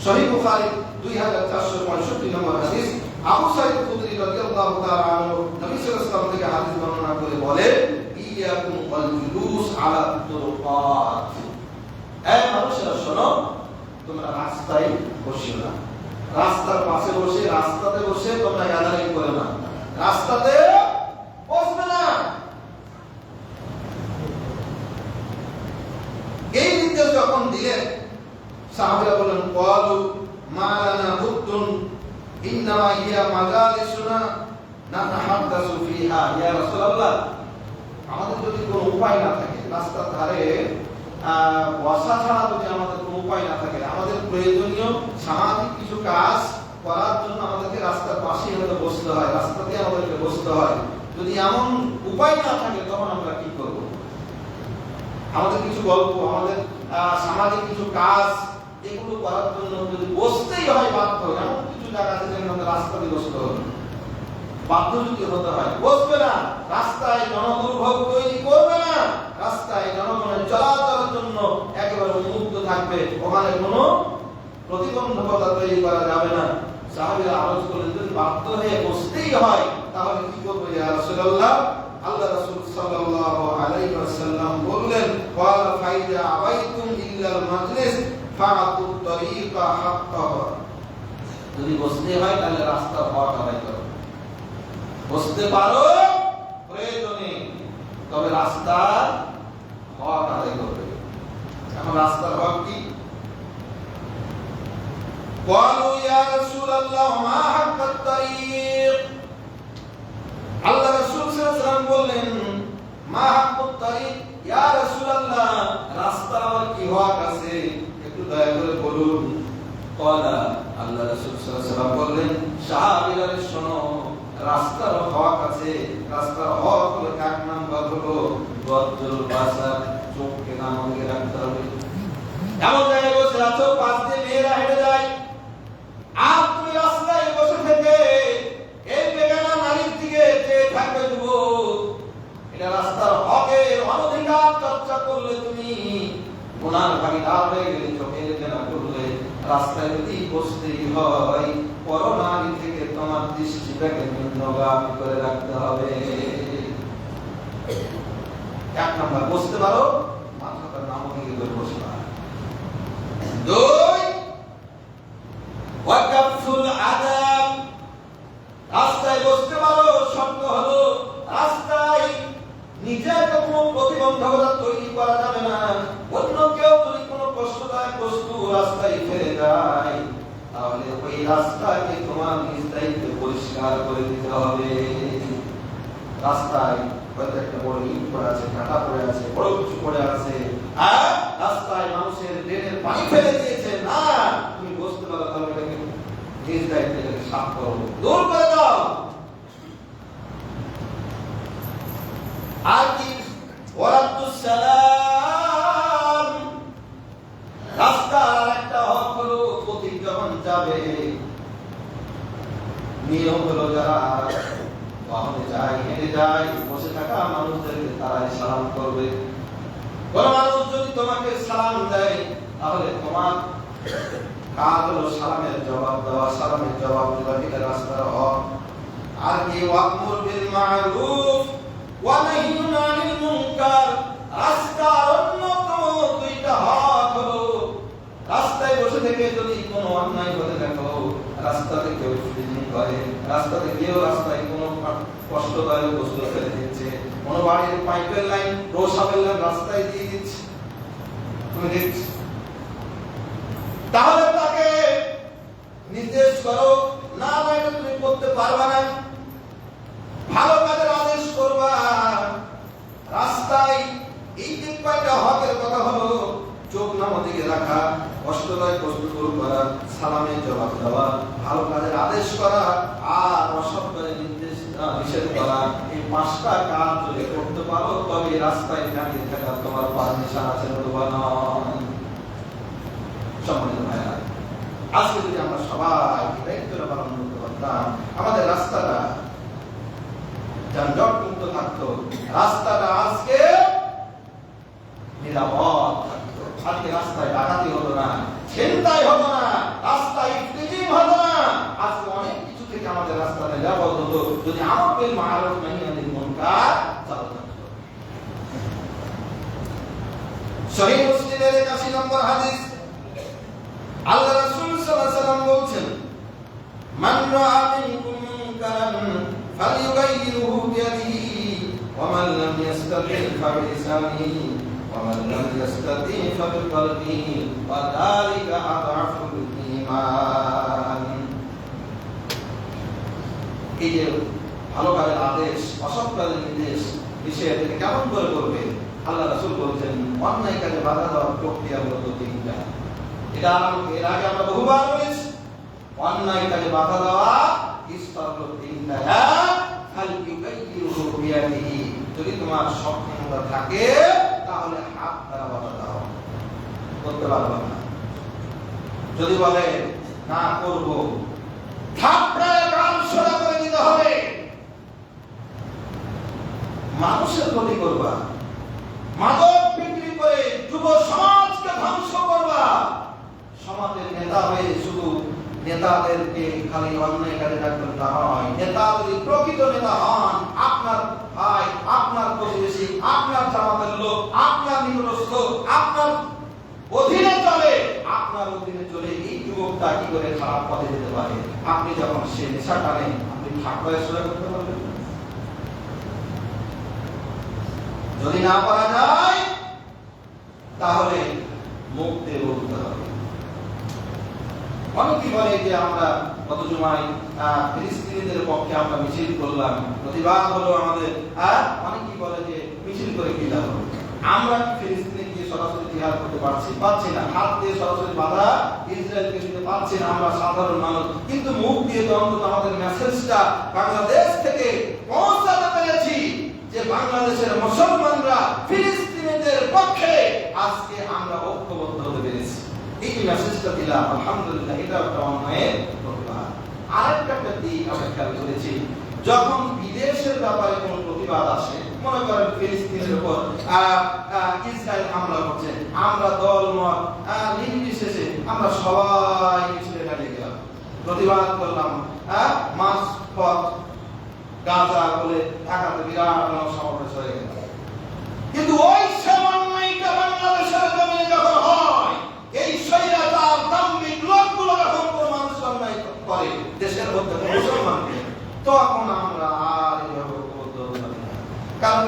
সহিহ বুখারী 2465 নম্বর হাদিস, আবু সাঈদ খুদরি রাদিয়াল্লাহু তাআলা আনহু নবী সাল্লাল্লাহু আলাইহি ওয়াসাল্লাম থেকে হাদিস বর্ণনা করে বলেন, ইয়াকুম ওয়াল জুলুস আলা তুরুকাত, এই মানুষেরা শোনো, তোমরা রাস্তায় বসিও না, রাস্তার পাশে বসে, রাস্তাতে বসে তোমরা গ্যাদারিং করো না, রাস্তাতে বসবে না। এই নির্দেশ যখন দিলেন সাহাবীরা বলেন, ক্বালু মা লানা বুদ্দুন ইন্নামা হিয়া মাজালিসুনা নাতাহাদ্দাসু ফিহা, ইয়া রাসূলুল্লাহ, আমাদের যদি কোনো উপায় না থাকে, রাস্তার ধারে বসা ছাড়া যদি আমাদের কোনো উপায় না থাকে, আমাদের প্রয়োজনীয় সামাজিক কিছু কাজ করার জন্য আমাদেরকে রাস্তার পাশেই হয়তো বসতে হয়, রাস্তাতে আমাদেরকে বসতে হয়, যদি এমন উপায় না থাকে তখন আমরা কি করব? আমাদের কিছু গল্প, আমাদের সামাজিক কিছু কাজ, এগুলো করার জন্য যদি বসতেই হয় বাধ্য, এমন কিছু জায়গা আছে যেখানে আমাদের রাস্তাতে বসতে হবে, বাধ্য যদি হতে হয়, বসবে না। রাস্তায় জনদুর্ভোগ তৈরি করবে না, রাস্তায় জনগণের চলাচলের জন্য একেবারে উন্মুক্ত থাকবে, ওখানে কোনো প্রতিবন্ধকতা তৈরি করা যাবে না। সাহাবীরা আরজ করলেন, যদি বাধ্য হয়ে বসতেই হয় তাহলে কি করবো ইয়া রাসূলুল্লাহ? আল্লাহ রাসূল সাল্লাল্লাহু আলাইহি ওয়াসাল্লাম বললেন, ওয়ালা ফাইদা আবাইতুম ইল্লাল মাজলিস ফাআতুত তরিকা হাক্কাহু, যদি বসতে হয় তাহলে রাস্তার হক আদায় করো, বসতে পারো প্রয়োজনে, তবে রাস্তার হক আদায় করবে। এখন রাস্তার হক কি? ক্বালু ইয়া রাসূলুল্লাহ মা হাক্কাত তারিক, আল্লাহ রাসূল সাল্লাল্লাহু আলাইহি ওয়াসাল্লাম বললেন, মা হাক্কাত তারিক, ইয়া রাসূলুল্লাহ, রাস্তার আবার কি হক আছে, একটু দয়া করে বলুন। ক্বালা, আল্লাহ রাসূল সাল্লাল্লাহু আলাইহি ওয়াসাল্লাম বললেন, সাহাবীরা শোনো, রাস্তার হক আছে। রাস্তার হক হলো, এক নাম্বার হলো গদ্দুল বাসার, চোখকে নামিয়ে রাখতে হবে। এমন জায়গায় বসে আছো, পাশ দিয়ে মেয়েরা হেঁটে যায়, আর তুমি রাস্তায় বসে থেকে এই বেগানা নারীর দিকে চেয়ে থাকবে যুবক, এটা রাস্তার হকের অনধিকার চর্চা করলে তুমি গুনার ভাগীদার হয়ে গেলে, চোখের জেনা করলে। রাস্তায় যদি বসতেই হয়, পরনারী থেকে তোমার দৃষ্টিটাকে নিম্নগামী করে রাখতে হবে। এক নাম্বার, বসতে পারো, মাথাটা নামিয়ে করে বসবা। দুই, ওয়াকাফুল আদাব, রাস্তায় বসতে পারো, শব্দ হলো রাস্তায় নিজের কোনো প্রতিবন্ধকতা তৈরি করা যাবে না। অন্য কেউ যদি কোনো কষ্টদায়ক বস্তু রাস্তায় ফেলে যায়, তাহলে ওই রাস্তাকে তোমার নিজ দায়িত্বে পরিষ্কার করে দিতে হবে। রাস্তায় হয়তো একটা বড় ইট পড়ে আছে, কাঁটা পড়ে আছে, বড় কিছু পড়ে আছে, আর রাস্তায় মানুষের ড্রেনের পানি ফেলে দিয়েছে, না তুমি বসতে পারো, তাহলে এটাকে নিজ দায়িত্বে সাফ করো, দূর করে দাও। আর কি ওয়ারাদুস সালাম, রাস্তার একটা হক হলো পথিক যখন যাবে, নিয়ম হলো যারা বাহনে যায়, হেঁটে যায়, বসে থাকা মানুষদেরকে তারাই সালাম করবে। কোন মানুষ যদি তোমাকে সালাম দেয় তাহলে তোমার কাজ হলো সালামের জবাব দেওয়া, সালামের জবাব দেওয়া, এটা রাস্তার হক। আর কি ওয়া'মুর বিল মা'রুফ ওয়া নাহয়ুন আনিল মুনকার, রাস্তার অন্যতম দুইটা হক হলো রাস্তায় বসে থেকে যদি কোনো অন্যায় হতে দেখো, রাস্তাতে কেউ ফ্রিজিং করে, রাস্তাতে কেউ রাস্তায় কোনো কষ্টদায়ক বস্তু ফেলে দিচ্ছে, কোনো বাড়ির পাইপের লাইন, রোসাবের লাইন রাস্তায় দিয়ে দিচ্ছে, তুমি দেখছো, তাহলে তাকে নির্দেশ করো, না এটা তুমি করতে পারবে না, ভালো কাজের আদেশ করবা। রাস্তায় এই তিন কয়টা হকের কথা হলো চোখ নামা দিকে রাখা, কষ্টদায়ক বস্তু দূর করা, সালামের জবাব দেওয়া, ভালো কাজের আদেশ করা, আর অসৎ কাজের নিষেধ করা। এই পাঁচটা কাজ যদি করতে পারো তবে রাস্তায় দাঁড়িয়ে থাকা তোমার পারমিশন আছে, নতুবা নয়। সম্মানিত ভাইরা, আজকে যদি আমরা সবাই দায়িত্বটা পালন করতে পারতাম, আমাদের রাস্তাটা যানজট মুক্ত থাকতো, রাস্তাটা আজকে নিরাপদ থাকতো, আজকে রাস্তায় ডাকাতি হতো না, ছিনতাই হতো না, রাস্তায় ফ্রিজিং হতো না, আজকে অনেক কিছু থেকে আমাদের রাস্তাটা নিরাপদ হতো যদি আমর বিল মা'রুফ নাহি আনিল মুনকার চালু থাকতো। সহিহ মুসলিমের 81 নম্বর হাদিস, আল্লাহ রাসূল সাল্লাল্লাহু আলাইহি ওয়াসাল্লাম বলেন, মান রাআ মিনকুম মুনকারান ফালইউগাইয়িরহু বিয়াদিহি ওয়া মান লাম ইস্তাতি' ফাবিলিসানিহি ওয়া মান লাম ইস্তাতি' ফাবিকলবিহি ওয়া যালিকা আদআফুল ঈমান। এই যে ভালো কাজের আদেশ, অসৎ কাজের নির্দেশ, নিষেধ কেমন করে করবে? আল্লাহ রাসূল বলেছেন, অন্যায় কাজে বাধা দেওয়ার প্রক্রিয়া হলো তিনটা। এটা এর আগে আমরা বহুবার বলেছি, অন্যায় কাজে বাধা দেওয়া স্তর হলো তিনটা। ফালইউগাইয়িরহু বিয়াদিহি, যদি তোমার সক্ষমতা থাকে তাহলে হাত দ্বারা বাধা দাও, করতে পারবে না। যদি বলে না করব, থাপড়ায় কান সোজা করে দিতে হবে। মানুষের ক্ষতি করবা, মাদক বিক্রি করে যুব সমাজকে ধ্বংস করবা, সমাজের নেতা হয়ে শুধু নেতাদেরকে খালি অন্যায় কাজে ডাকবেন তা নয়, নেতা যদি প্রকৃত নেতা হন, আপনার ভাই, আপনার প্রতিবেশী, আপনার জামাতের লোক, আপনার নিকটস্থ, আপনার অধীনে চলে, আপনার অধীনে চলে এই যুবকটা কি করে খারাপ পথে যেতে পারে, আপনি যখন সে নেশা টানে আপনি ঠাকুরের সোজা করতে পারবেন? যদি না পারা যায় তাহলে মুখ দিয়ে বলতে হবে। অনেকে বলে যে আমরা গত জুমায় ফিলিস্তিনিদের পক্ষে আমরা মিছিল করলাম, প্রতিবাদ হলো আমাদের, আর অনেকে বলে যে মিছিল করে কি লাভ হবে? আমরা ফিলিস্তিনে গিয়ে সরাসরি জিহাদ করতে পারছি না, হাত দিয়ে সরাসরি বাধা ইসরায়েলকে দিতে পারছি না আমরা সাধারণ মানুষ, কিন্তু মুখ দিয়ে তো অন্তত আমাদের মেসেজটা বাংলাদেশ থেকে পৌঁছাতে পেরেছি যে বাংলাদেশের মুসলমানরা ফিলিস্তিনিদের পক্ষে আজকে আমরা ঐক্যবদ্ধ হতে পেরেছি। এই মেসেজটা দিলাম, আলহামদুলিল্লাহ, এটা একটা অন্যায়ের প্রতিবাদ। আরেকটা দিক আমরা খেয়াল করেছি, যখন বিদেশের ব্যাপারে কোনো প্রতিবাদ আসে, মনে করেন ফিলিস্তিনের উপর ইসরায়েল হামলা করছে, আমরা দল মত নির্বিশেষে আমরা সবাই মিছিলে দাঁড়িয়ে গেলাম, প্রতিবাদ করলাম, মাস পথ গাজা বলে ঢাকাতে বিরাট সমাবেশ হয়ে গেল। কিন্তু ওই সমন্বয়টা বাংলাদেশের জমিনে যখন হয়, এই স্বৈরাচার দাম্ভিক লোকগুলো যখন কোনো মানুষ অন্যায় করে দেশের মধ্যে মুসলমানকে, তখন আমরা আর এইভাবে ঐক্যবদ্ধ হতে পারি না। কারণ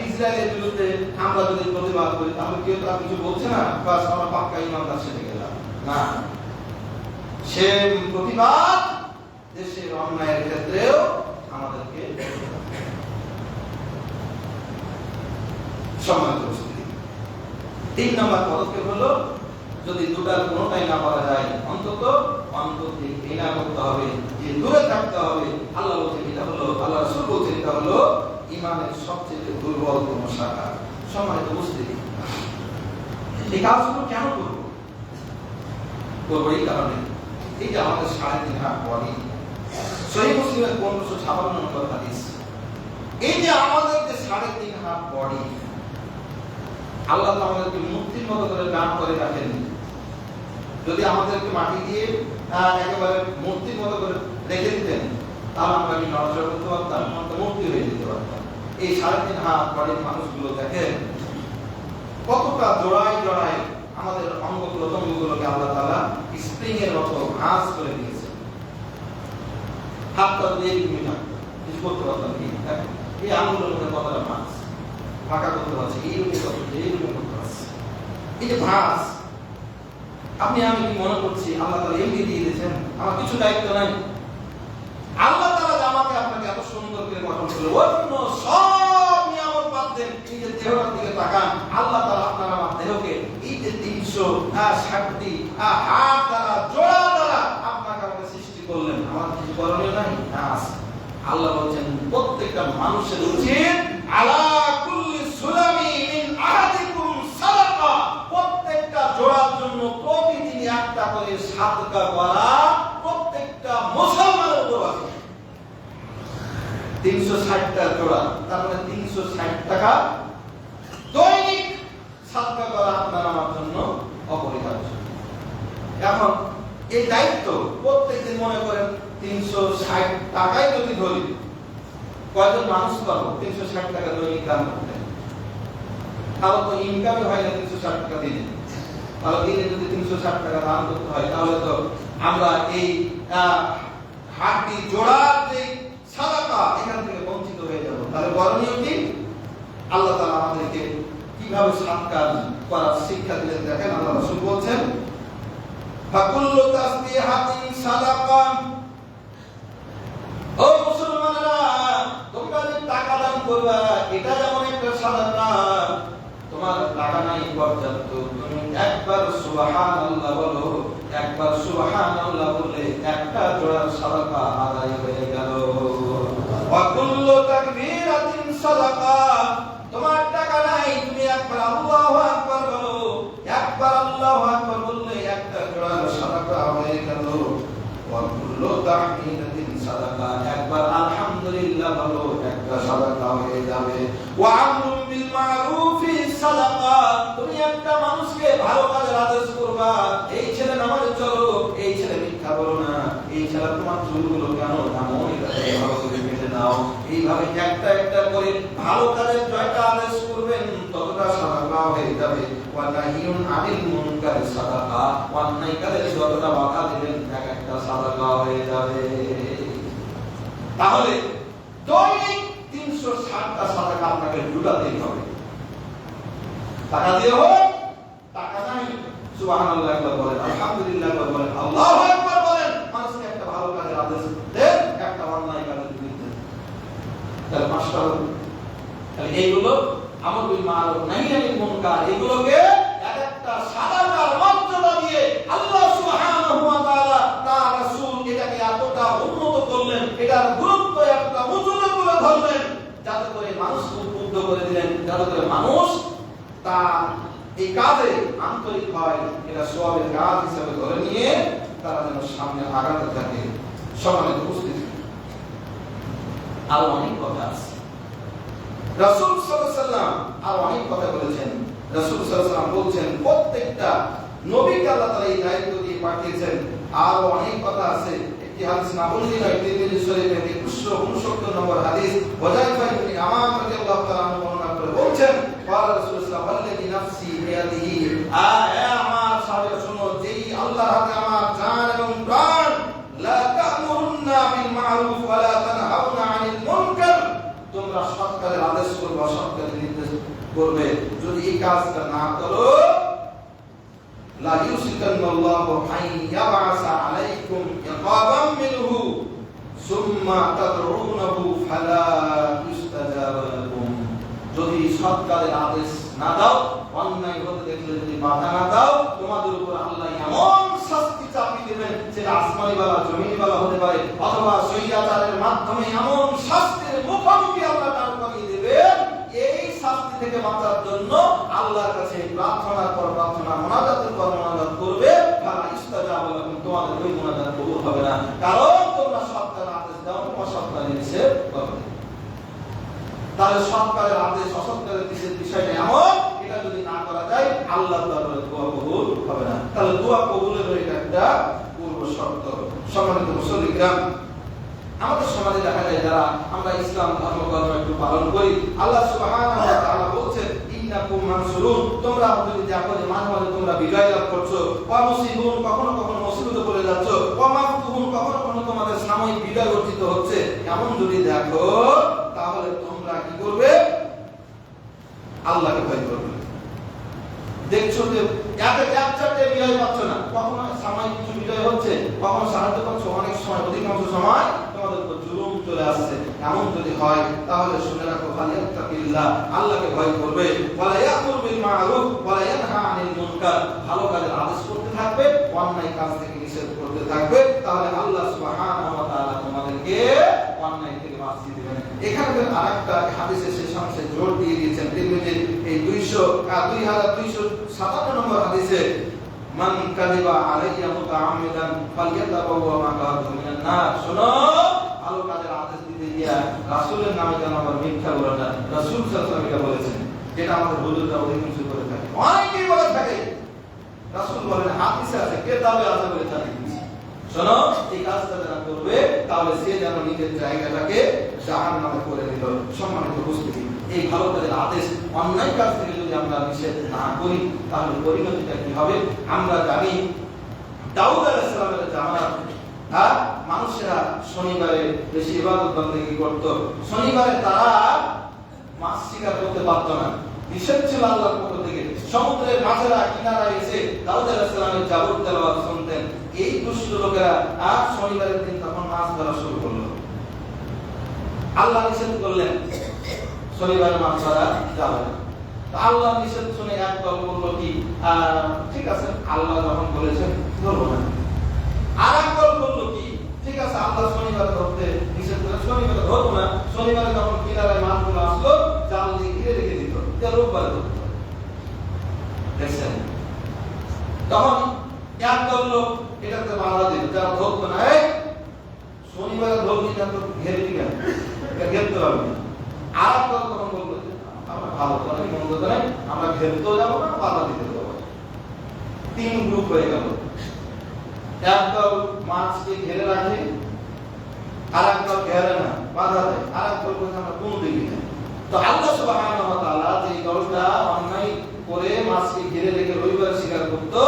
ইসরায়েলের বিরুদ্ধে আমরা যদি প্রতিবাদ করি তাহলে কেউ তো কিছু বলছে না, বাস আমরা পাক্কা ইমানদার সেরে গেলাম না। সে প্রতিবাদ দেশের অন্যায়ের ক্ষেত্রেও আমাদেরকে সম্মানিত উপস্থিতি। 3 নম্বর পদক্ষেপ হলো যদি দুটার কোনোটাই না পারা যায় অন্তত অন্তর থেকে ঘৃণা করতে হবে, যে দূরে থাকতে হবে। আল্লাহ বলছেন এটা হলো, আল্লাহ রাসূল বলছেন এটা হলো ঈমানের সবচেয়ে দুর্বলতম শাখা। সম্মানিত উপস্থিতি, এই কাজগুলো কেন করবো? করবো এই কারণে, এই যে আমাদের 3.5 হাত বডি, সহিহ মুসলিমের 1556 নম্বর হাদিস, এই যে আমাদের যে 3.5 হাত বডি, আল্লাহ তো আমাদেরকে মূর্তির মতো করে দান করে রাখেন। যদি আমাদেরকে মাটি দিয়ে একেবারে মূর্তির মতো করে রেখে দিতেন, তাহলে আমরা কি নড়াচড়া করতে পারতাম, আমরা মূর্তি হয়ে যেতে পারতাম। এই 3.5 হাত বডির মানুষগুলো দেখেন কতটা জোড়ায় জোড়ায় আমাদের অঙ্গ প্রত্যঙ্গগুলোকে আল্লাহ তাআলা স্প্রিং এর মতো ভাঁজ করে দিয়েছে। হাতটা দিয়ে তুমি না কিছু করতে পারতাম কি? এই আঙ্গুলের মধ্যে কতটা ভাঁজ ফাঁকা করতে পারছে, এইরকম করতে পারছে। এই যে ভাঁজ, আপনি আমি কি মনে করছি আল্লাহ তাআলা এমনি দিয়ে দিয়েছেন, আমার কিছু দায়িত্ব নাই? আল্লাহ তাআলা আমাকে আপনাকে এত সুন্দর করে গঠন করলেন, অন্য সব নিয়ামত বাদ দেন, নিজের দেহটার দিকে তাকান। আল্লাহ তাআলা আপনার আমার দেহকে এই যে 360টি হাত দ্বারা জোড়া দ্বারা আপনাকে আমাকে সৃষ্টি করলেন, আমার কিছু করণীয় নাই? আল্লাহ বলছেন প্রত্যেকটা মানুষের উচিত আলা কুল্লি সুলামি মিন আহাদিকুম সাদাকা, প্রত্যেকটা জোড়ার জন্য প্রতিদিন একটা করে সাদকা করা প্রত্যেকটা মুসলমানের উপর আছে। 360টা জোড়া, তার মানে 360 টাকা দৈনিক সাদকা করা আপনার আমার জন্য অপরিহার্য। এখন এই দায়িত্ব প্রত্যেকদিন মনে করেন 360 টাকাই যদি ধরি, কয়জন মানুষ পাবো 360 টাকা দৈনিক দান করতে? তাহলে তো ইনকামই হয় না 360 টাকা দিনে। তাহলে দিনে যদি 360 টাকা দান করতে হয়, তাহলে তো আমরা এই হাতটি জোড়ার যে সাদাকা এখান থেকে বঞ্চিত হয়ে যাব। তাহলে করণীয় কি? আল্লাহ তাআলা আমাদেরকে কিভাবে সাদকা করার শিক্ষা দিলেন দেখেন। আল্লাহ রাসূল বলছেন ফাকুল্লু তাসবিহাতিন সাদাকা, ও মুসলমানেরা তোমরা যে টাকা দান করবা এটা যেমন একটা সাদাকা। তোমার টাকা নাই পর্যাপ্ত, তুমি একবার সুবহানাল্লাহ বলো, একবার সুবহানাল্লাহ বলে একটা জোড়ার সাদাকা আদায় হয়ে গেল। ওয়া কুল্লু তাকবীরাতিন সাদাকা, তোমার টাকা নাই তুমি একবার আল্লাহু আকবার বলো, একবার আল্লাহু আকবার বললে একটা জোড়ার সাদাকা হয়ে গেল। ওয়া কুল্লু তাহমিদাতিন সাদাকা, একবার আলহামদুলিল্লাহ বলো, একটা সাদাকা হয়ে যাবে। ওয়া আমরুন বিল মারুফি সাদাকা, তুমি একটা মানুষকে ভালো কাজের আদেশ করবা, এই ছেলে নামাজে চলো, এই ছেলে মিথ্যা বলো না, এই ছেলে তোমার চুলগুলো কেন এমন, এটাকে ভালো করে কেটে দাও। এইভাবে একটা একটা করে ভালো কাজের জয়টা আদেশ করবেন, ততটা সাদাকা হয়ে যাবে। ওয়া নাহিয়ুন আনিল মুনকার সাদাকা, অন্যায় কাজের যতটা বাধা দিবেন এক একটা সাদাকা হয়ে যাবে। তাহলে দৈনিক 360টা সাদাকা আপনাকে জুটাতেই হবে। টাকা দিয়ে হোক, টাকা নাই সুবহানাল্লাহ একবার বলেন, আলহামদুলিল্লাহ একবার বলেন, আল্লাহু আকবার বলেন, মানুষকে একটা ভালো কাজের আদেশ দেন, একটা অন্যায় কাজের বিরুদ্ধে দেন। তাহলে পাঁচটা হলো। তাহলে এইগুলো আমর বিল মারুফ নাহি আনিল মুনকার, এগুলোকে এক একটা সাদাকার মর্যাদা দিয়ে আল্লাহ সুবহানাহু ওয়া তাআলা তার রাসূল এটাকে এতটা উন্নত করলেন, এটার গুরুত্ব এতটা উঁচুতে তুলে ধরলেন, যাতে করে মানুষ উদ্বুদ্ধ করে দিলেন, যাতে করে মানুষ তা এই কাজে আন্তরিক হয়, এটা সওয়াবের কাজ হিসেবে ধরে নিয়ে তারা যেন সামনে আগাতে থাকে। সম্মানিত উপস্থিতি, আরো অনেক কথা আছে। রাসূল সাল্লাল্লাহু আলাইহি ওয়াসাল্লাম আরো অনেক কথা বলেছেন। রাসূল সাল্লাল্লাহু আলাইহি ওয়াসাল্লাম বলছেন প্রত্যেকটা নবীকে আল্লাহ তাআলা এই দায়িত্ব দিয়ে পাঠিয়েছেন। আরো অনেক কথা আছে। একটি হাদিস না বললেই নয়, তিরমিজি শরীফের 269 নম্বর হাদিস, হুযায়ফা ইবনে ইয়ামান রাদিয়াল্লাহু তাআলা আনহু বর্ণনা করে বলছেন, ক্বালা রাসূলুল্লাহ ওয়াল্লাযী নাফসি বিয়াদিহি, আমার সাহাবীরা শুনো, যেই আল্লাহর হাতে আমার জান এবং প্রাণ, লা তা'মুরুন্না বিল মা'রুফ ওয়া লা তানহাউনা আনিল মুনকার, তোমরা সৎ কাজের আদেশ করবে, অসৎ কাজের নির্দেশ করবে। যদি এই কাজটা না করো, লা ইউসিকান্নাল্লাহু আন ইয়াবআসা আলাইকুম ইকাবাম মিনহু সুম্মা তাদউনাহু ফালা ইস্তাজাবা লাকুম, যদি সৎ কাজের আদেশ না দাও, অন্যায় হতে দেখলে যদি বাধা না দাও, তোমাদের উপর সেটা আসমানিওয়ালা জমিনওয়ালা হতে পারে, অথবা সহিয়াচারের মাধ্যমে এমন শাস্তির মুখোমুখি আল্লাহ দাঁড় করিয়ে দেবেন, এই শাস্তি থেকে বাঁচার জন্য আল্লাহর কাছে প্রার্থনার পর প্রার্থনা, মুনাজাতের পর মুনাজাত করবে, ফালা ইস্তাজাবা লাকুম, তোমাদের ওই মুনাজাত কবুল হবে না, কারণ তোমরা সৎ কাজের আদেশ দাও, অসৎ কাজের নিষেধ করো। তাহলে সৎ কাজের আদেশ, অসৎ কাজের নিষেধ বিষয়টা এমন, এটা যদি না করা যায় আল্লাহর দরবারে দোয়া কবুল হবে না। তাহলে দোয়া কবুলের এটা একটা পূর্ব শর্ত। সম্মানিত মুসল্লিগণ, আমাদের সমাজে দেখা যায় যারা আমরা ইসলাম ধর্মকর্ম একটু পালন করি, আল্লাহ সুবহানাহু ওয়া তাআলা বলেন ইন্নাকুম মানসুরুন, তোমরা যদি দেখো যে মাঝে মাঝে তোমরা বিজয় লাভ করছো, ওয়া মুসিবুন, কখনো কখনো মুসিবতে পড়ে যাচ্ছ, ওয়া মাফতুহুন, কখনো কখনো তোমাদের সাময়িক বিজয় অর্জিত হচ্ছে, এমন যদি দেখো তাহলে তোমরা কি করবে? আল্লাহকে ভয় করবে। দেখছো যে এক চারটে বিজয় পাচ্ছ না, কখনো সাময়িক কিছু বিজয় হচ্ছে, কখনো সাহায্য পাচ্ছ, অনেক সময় অধিকাংশ সময় তোমাদের উপর জুলুম চলে আসছে, এমন যদি হয় তাহলে শুনে রাখো ফালিয়াত্তাকিল্লাহ, আল্লাহকে ভয় করবে, ওয়ালা ইয়াকুল বিল মা'রুফ ওয়ালা ইয়ানহা আনিল মুনকার, ভালো কাজের আদেশ করতে থাকবে, অন্যায় কাজ থেকে নিষেধ করতে থাকবে, তাহলে আল্লাহ সুবহানাহু ওয়া তাআলা তোমাদেরকে অন্যায় থেকে বাঁচিয়ে দিবেন। এখানে আরেকটা হাদিসে শেষ অংশে জোর দিয়ে দিয়েছেন তিরমিজির এই 2257 নম্বর হাদিসে, মান কাযিবা আলাইয়া মুতাআম্মিদান ফালইয়াতাবাওয়া মাকাদাহু মিনান নার। শোনো, ভালো কাজের আদেশ দিতে গিয়া রাসূলের নামে যেন আবার মিথ্যা বলো না। রাসূল সাল্লাল্লাহু আলাইহি ওয়াসাল্লাম বলেছেন, যেটা আমাদের হুজুররা অধিকাংশ করে থাকে, অনেকেই বলে থাকে, রাসূল বলেন হাদিসে আছে, কিতাবে আছে বলে জানি। শোনো, এই কাজটা যারা করবে তাহলে সে যেন নিজের জায়গাটাকে জাহান্নামে করে দিল। সম্মানিত উপস্থিতি, এই ভালো কাজের আদেশ, অন্যায় কাজ থেকে যদি আমরা নিষেধ না করি তাহলে পরিণতিটা কি হবে? আমরা জানি দাউদ আলাইহিস সালামের জামানাতে মানুষেরা শনিবারে বেশি ইবাদত বন্দেগী করত, শনিবারে তারা মাছ শিকার করতে পারত না, নিষেধ ছিল আল্লাহর পক্ষ থেকে। সমুদ্রের মাছেরা কিনারায় এসে দাউদ আলাইহিস সালামের জাবুর তেলাওয়াত শুনতেন। এই দুষ্ট লোকেরা আর শনিবারের দিন তখন মাছ ধরা শুরু করলো। আল্লাহ নিষেধ করলেন শনিবারে মাছ ধরা যাবে না। আল্লাহ নিষেধ শুনে এক দল বললো কি, ঠিক আছে, আল্লাহ যখন বলেছেন ধরবো না। আর এক দল বললো কি, ঠিক আছে, আল্লাহ শনিবারে ধরতে নিষেধ করে, শনিবারে ধরবো না। শনিবারে যখন কিনারায় মাছগুলো আসলো, জাল দিয়ে ঘিরে রেখে দিত, রোববারে ধরতো। দেখছেন, তখন এক দল লোক এটাতে বাধা দিল, যারা ধরতো না, শনিবারে ধরবি না তো ঘেরবি কেন, এটা ঘেরতে পারবি না। আর এক দল তখন বললো, আমরা ভালো তো নাই, মন্দ তো নাই, আমরা ঘেরতেও যাবো না, বাধা দিতে যাবো। তিন গ্রুপ হয়ে গেল। এক দল মাছকে ঘেরে রাখে, আর এক দল ঘেরে না, বাধা দেয়, আর এক দল বলছে আমরা কোনো দিবি না। তো আল্লাহ সুবহানাহু ওয়া তাআলা যে দলটা অন্যায় করে মাছকে ঘিরে রেখে রবিবার শিকার করতো,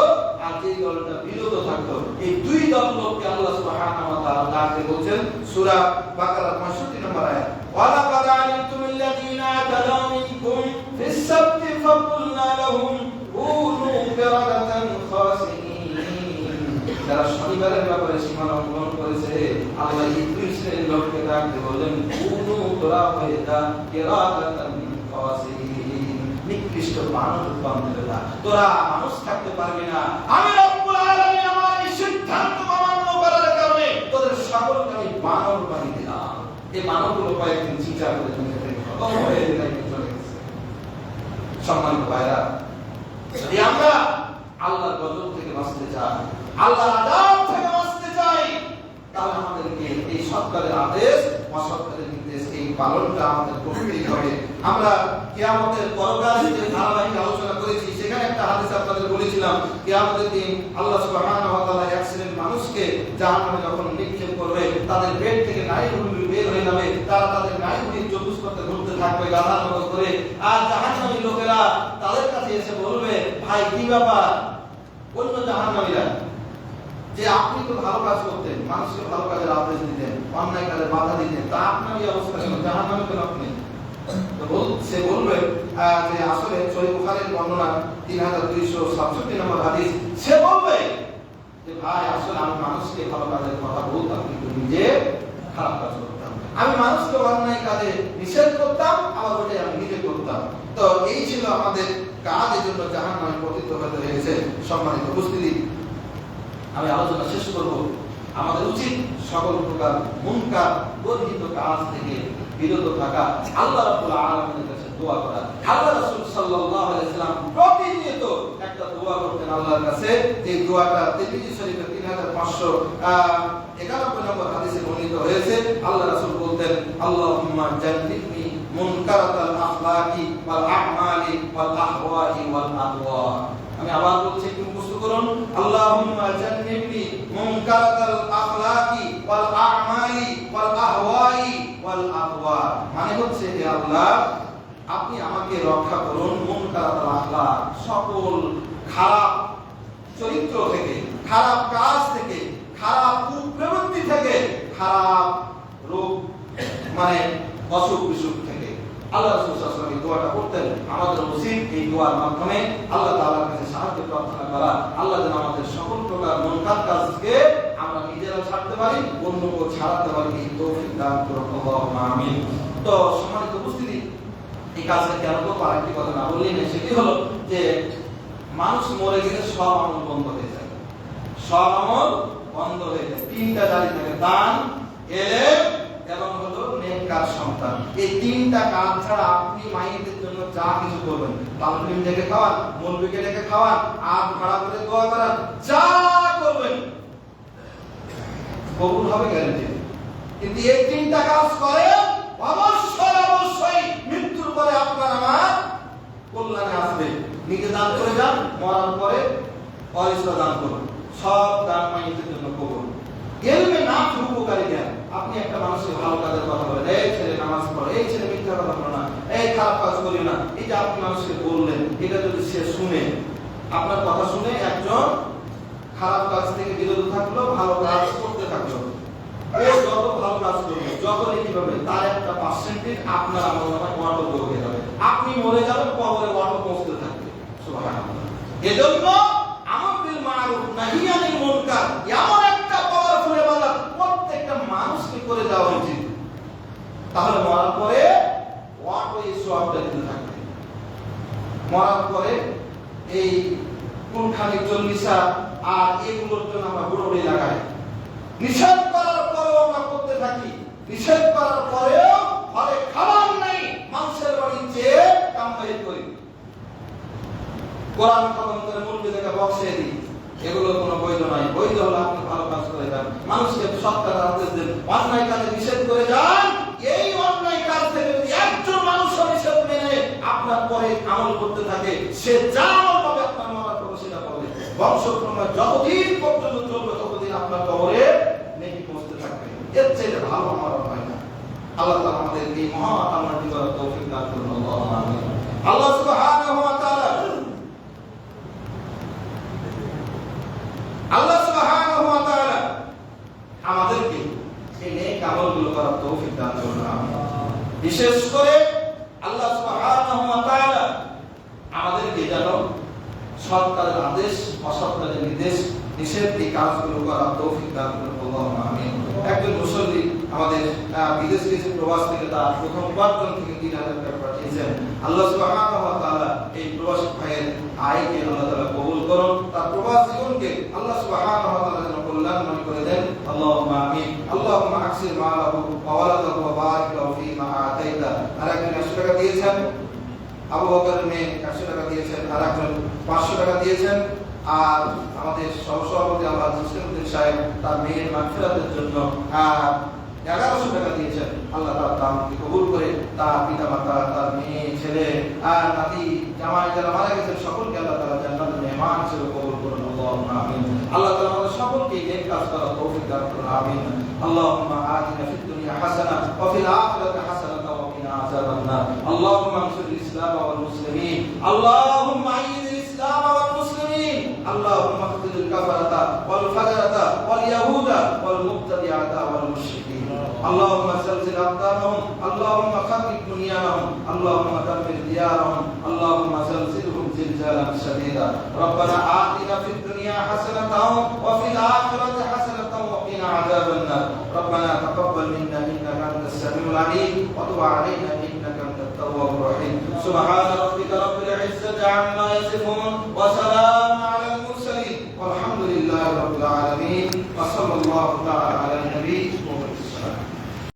আর যে দলটা বিরত থাকতো, এই দুই দল লোককে আল্লাহ সুবহানাহু ওয়া তাআলা ডাকে বলছেন সূরা বাকারা 65 নম্বর আয়াত, ওয়ালাকাদ আলিমতুল্লাযীনা তাদাউ মিনকুম ফিস-সাবতি ফাকুলনা লাহুম কুনু কিরাদাতান খাসিঈন। যারা শনিবারের ব্যাপারে সীমা লঙ্ঘন করেছে, আল্লাহ এই দুই শ্রেণীর লোককে ডাকতে বললেন, কুনু, তোরা হয়ে যা কিরাদাতান খাসিঈন, নিকৃষ্ট মানুষ রূপান্তরে যা, তোরা মানুষ থাকতে পারবি না। আমি রব্বুল আলামিন আমার এই সিদ্ধান্ত অমান্য করার কারণে তোদের সকলকে আমি বানর বানিয়ে দিলাম। এই বানরগুলো কয়েকদিন চিন্তা করে খতম হয়ে চলে গেছে। সম্মানিত ভাইরা, যদি আমরা আল্লাহর গজব থেকে বাঁচতে চাই, আল্লাহর আযাব থেকে বাঁচতে চাই, তাহলে আমাদেরকে এই সৎকারের আদেশ, অসৎকারের নির্দেশ, এই পালনটা আমাদের করতেই হবে। আমরা কিয়ামতের পরকালে যে ধারাবাহিক আলোচনা করেছি, সেখানে একটা হাদিস আপনাদের বলেছিলাম, কিয়ামতের দিন আল্লাহ সুবহানাহু ওয়া তাআলা এক শ্রেণীর মানুষকে জাহান্নামে যখন নিক্ষেপ করবে, তাদের পেট থেকে নাড়িভুঁড়ি বের হয়ে যাবে, তারা তাদের নাড়িভুঁড়ি চতুষ্পথে ঘুরতে থাকবে গাধার মতো করে। আর জাহান্নামী লোকেরা তাদের কাছে এসে বলবে, ভাই কি ব্যাপার? অন্য জাহান্নামীরা, যে আপনি তো ভালো কাজ করতেন, মানুষকে ভালো কাজের আদেশ দিতেন, অন্যায় কাজে বাধা দিতেন, তা আপনার এই অবস্থা কেন? জাহান্নামে কেন আপনি? সে বলবে যে আসলে সহিহ বুখারীর বর্ণনা 3267 নম্বর হাদিস, সে বলবে যে ভাই আসলে আমি মানুষকে ভালো কাজের কথা বলতাম, কিন্তু নিজে খারাপ কাজ করতাম। আমি মানুষকে অন্যায় কাজে নিষেধ করতাম, আবার ওটাই আমি নিজে করতাম। তো এই ছিল আমাদের কাজ, এই জন্য জাহান্নামে পতিত হতে হয়েছে। সম্মানিত উপস্থিতি, আমি আলোচনা শেষ করব। আমাদের উচিত সকল প্রকার মুনকার বর্জিত কাজ থেকে বিরত থাকা, আল্লাহ রাব্বুল আলামিনের কাছে দোয়া করা। আল্লাহ রাসূল সাল্লাল্লাহু আলাইহি ওয়াসাল্লাম প্রতিনিয়ত একটা দোয়া করতেন আল্লাহর কাছে, যে দোয়াটা তিরমিজি শরীফে 3591 নম্বর হাদিসে বর্ণিত হয়েছে। আল্লাহ রাসূল বলতেন, আল্লাহুম্মা জান্নিবনি মুনকারাতাল আখলাকি ওয়াল আ'মালি ওয়াল আহওয়াই ওয়াল আদওয়া। আমি আবার বলছি, একটু মুখস্থ করুন, আল্লাহুম্মা জান্নিবনি মুনকারাতাল আখলাকি ওয়াল আ'মালি ওয়াল আহওয়াই ওয়াল আদওয়া। মানে হচ্ছে, হে আল্লাহ, আপনি আমাকে রক্ষা করুন মুনকারাতাল আখলাক, সকল খারাপ চরিত্র থেকে, খারাপ কাজ থেকে, খারাপ কুপ্রবৃত্তি থেকে, খারাপ রোগ মানে অসুখ বিসুখ থেকে। আল্লাহ রাসূল সাল্লাল্লাহু আলাইহি ওয়াসাল্লাম এই দোয়াটা করতেন। আমাদের উচিত এই দোয়ার মাধ্যমে আল্লাহ তাআলার কাছে সাহায্য প্রার্থনা করা, আল্লাহ যেন আমাদের সকল প্রকার মুনকার কাজকে আমরা নিজেরা ছাড়তে পারি, অন্যকে ছাড়াতে পারি, এই তৌফিক দান করুন, আল্লাহুম্মা আমিন। তো সম্মানিত উপস্থিতি, এই কাজটা কেন করব আরেকটি কথা না বললেই না, সেটি হলো যে মানুষ মরে গেলে সব আমল বন্ধ হয়ে যায়, সব আমল বন্ধ হয়ে যায়। তিনটা জারি থাকে, দান, ইলম এবং হলো নেককার সন্তান। এই তিনটা কাজ ছাড়া আপনি মাইয়ের জন্য যা কিছু করবেন, তালবিম ডেকে খাওয়ান, মুলবিকে ডেকে খাওয়ান, আর ভাড়া করে দোয়া করান, যা করবেন কবুল হবে গ্যারান্টি। কিন্তু এই তিনটা কাজ করে অবশ্যই মৃত্যুর পরে আপনার আমার কল্যাণে আসবে। নিজে দান করে যান, মরার পরে পরিশ্রম দান করুন, সব দান মাইয়ের জন্য কবুল। এলমে না উপকারী জ্ঞান। আপনি একটা মানুষের ভালো কাজের কথা বলেন, এই ছেলে নামাজ পড়ে, এই ছেলে মিথ্যা কথা বলে না, এই খারাপ কাজ করি না, এই যে আপনি মানুষকে বললেন, এটা যদি সে শুনে, আপনার কথা শুনে একজন খারাপ কাজ থেকে বিরত থাকলো, ভালো কাজ করতে থাকলো, ও যত ভালো কাজ করবে, যত নেকি পাবে, তার একটা পার্সেন্টেজ আপনার আমলনামায় ওয়ার্ড হয়ে যাবে। আপনি মরে যাবেন, কবরে ওয়ার্ড পৌঁছতে থাকবে। সুবহানাল্লাহ। এজন্য আমর বিল মারুফ নাহি আনিল মুনকার এমন একটা পাওয়ারফুল ইবাদত প্রত্যেকটা মানুষকে করে দেওয়া উচিত। তাহলে মরার পরে ওয়ার্ড ওই সওয়াবটা দিতে থাকবে। মরার পরে এই কুলখানি চল্লিশা আর এগুলোর জন্য আমরা হুড়োহুড়ি লাগাই, নিষেধ করার পরেও আমরা করতে থাকি, নিষেধ করার পরেও ঘরে খাবার নেই, মানুষের বাড়ি চেয়ে কামাই করি, কোরআন খতম করে মুরগি থেকে বক্সে দিই, এগুলো কোনো বৈধ নয়। বৈধ হলে আপনি ভালো কাজ করে যান, মানুষকে সৎ কাজের আদেশ দেন, অন্যায় কাজে নিষেধ করে যান। এই অন্যায় কাজ থেকে যদি একজন মানুষ নিষেধ মেনে আপনার পরে আমল করতে থাকে, সে যা আমল পাবে আপনার মরার পরে সেটা পাবে। বংশক্রমে যতদিন পর্যন্ত চলবে ততদিন আপনার কবরে নেকি পৌঁছতে থাকবে। এর চেয়ে ভালো আমার হয় না। আল্লাহ তাআলা আমাদের এই মহা আমলটি করার তৌফিক দান করুন, আল্লাহুম্মা আমিন। আল্লাহ সুবহানাহু ওয়া তাআলা আমাদেরকে এই নেক আমলগুলো করার তৌফিক দান করুন, আমিন। বিশেষ করে আল্লাহ সুবহানাহু ওয়া তাআলা আমাদেরকে যেন সৎ কাজের আদেশ, অসৎ কাজের নিষেধ এই কাজগুলো করার তৌফিক দান করুন, আল্লাহুম্মা আমিন। একজন মুসল্লি আমাদের বিদেশ গেছে, প্রবাস থেকে তার প্রথম উপার্জন থেকে 3000 টাকা পাঠিয়েছেন। আল্লাহ সুবহানাহু ওয়া তাআলা এই প্রবাসী ভাইয়ের আয়কে আল্লাহ তাআলা কবুল করুন, তার প্রবাস জীবনকে আল্লাহ সুবহানাহু ওয়া তাআলা যেন কল্যাণময় করে দেন, আল্লাহুম্মা আমিন। আল্লাহুম্মা আকসির মালাহু ওয়া ওয়ালাদাহু ওয়া বারিক লাহু ফীমা আতাইতা। আর একজন 100 টাকা দিয়েছেন, আবু বকরের মেয়ে 100 টাকা দিয়েছেন, আর একজন 500 টাকা দিয়েছেন। আর আমাদের সহসভাপতি আল্লাহ মুসলিমউদ্দিন সাহেব তার মেয়ের মাগফিরাতের জন্য 1100 টাকা দিয়েছেন। আল্লাহ তাআলা তাকে কবুল করে তার পিতামাতা, তার মেয়ে, ছেলে আর নাতি, জামাই যারা মারা গেছেন সকলকে আল্লাহ তাআলা জান্নাতের মেহমান হিসেবে কবুল করুন, আল্লাহুম্মা আমিন। আল্লাহ তাআলা আমাদের সকলকে নেক কাজ করার তৌফিক দান করুন, আমিন। আল্লাহুম্মা আতিনা ফিদ দুনিয়া হাসানা ওয়া ফিল আখিরাতি হাসানাতাও ওয়া কিনা আযাবান নার। আল্লাহুম্মা আনসুরিল ইসলাম ওয়াল মুসলিমিন। আল্লাহুম্মা আইয়িদিল ইসলাম ওয়াল মুসলিমিন। اللهم اقتل الكفرة والفجرة واليهود والمبتدعة والمشركين. اللهم زلزل أقدامهم، اللهم خرب بنيانهم، اللهم دمر ديارهم، اللهم زلزلهم زلزالا شديدا. ربنا آتنا في الدنيا حسنة وفي الآخرة حسنة وقنا عذاب النار. ربنا تقبل منا إنك أنت السميع العليم وتب علينا إنك أنت التواب الرحيم. سبحان ربك رب العزة عما يصفون وسلام على المرسلين. والحمد لله رب العالمين وصلى الله تعالى على